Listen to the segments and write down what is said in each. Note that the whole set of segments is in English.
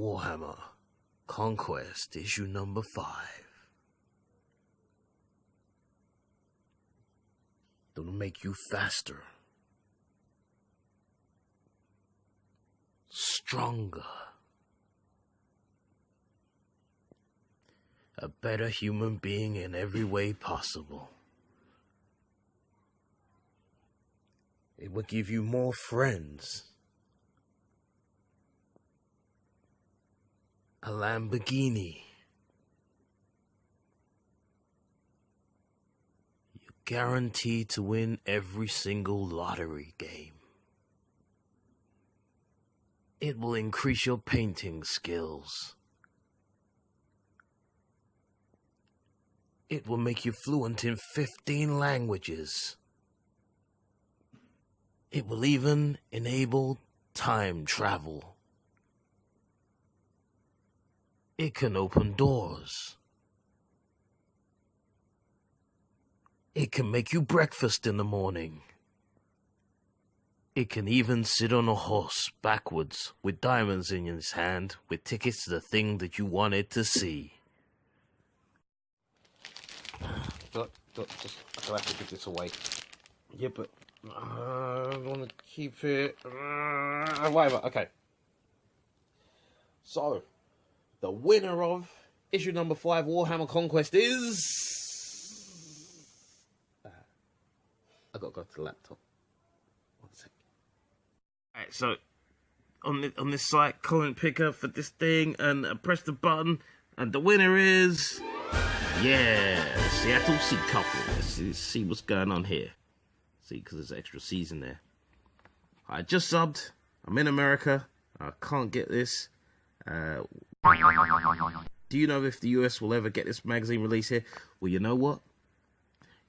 Warhammer Conquest issue number 5. It'll make you faster, stronger, a better human being in every way possible. It will give you more friends, a Lamborghini. You're guaranteed to win every single lottery game. It will increase your painting skills. It will make you fluent in 15 languages. It will even enable time travel. It can open doors. It can make you breakfast in the morning. It can even sit on a horse backwards with diamonds in his hand with tickets to the thing that you wanted to see. Look, just, I'll have to give this away. Yeah, but I want to keep it. Whatever, okay. So, the winner of issue number 5 Warhammer Conquest is... I gotta go to the laptop. 1 sec. Alright, so on this site, comment picker for this thing, and press the button, and the winner is... Yeah, Seattle Sea Couple. Let's see what's going on here. See, because there's extra C's in there. I just subbed. I'm in America. I can't get this. Do you know if the US will ever get this magazine released here? Well, you know what?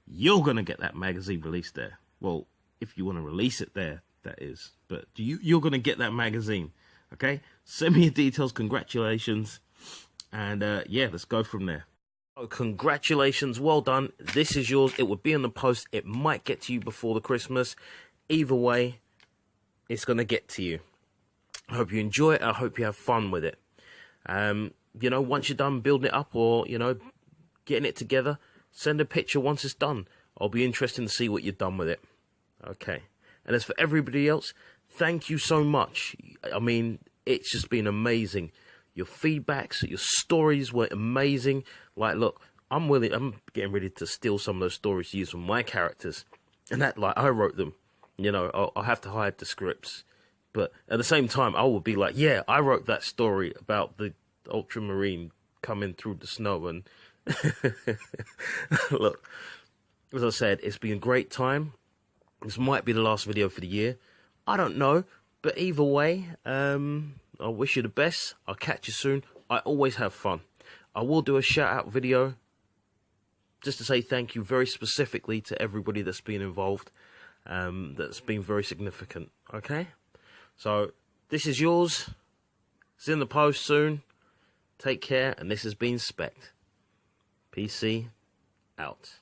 You're going to get that magazine released there. Well, if you want to release it there, that is. But you're going to get that magazine. Okay? Send me your details. Congratulations. And yeah, let's go from there. Oh, congratulations, well done. This is yours. It will be in the post. It might get to you before the Christmas. Either way, it's going to get to you. I hope you enjoy it. I hope you have fun with it. You know, once you're done building it up or, you know, getting it together, send a picture once it's done. I'll be interested to see what you've done with it. Okay. And as for everybody else, thank you so much. I mean, it's just been amazing. Your feedbacks, your stories were amazing. Like, look, I'm getting ready to steal some of those stories to use from my characters. And that, like, I wrote them. You know, I'll have to hide the scripts. But at the same time, I will be like, yeah, I wrote that story about the ultramarine coming through the snow. And look, as I said, it's been a great time. This might be the last video for the year. I don't know. But either way, I wish you the best. I'll catch you soon. I always have fun. I will do a shout-out video just to say thank you very specifically to everybody that's been involved. That's been very significant. Okay? So, this is yours. It's in the post soon. Take care. And this has been Spekd. PC out.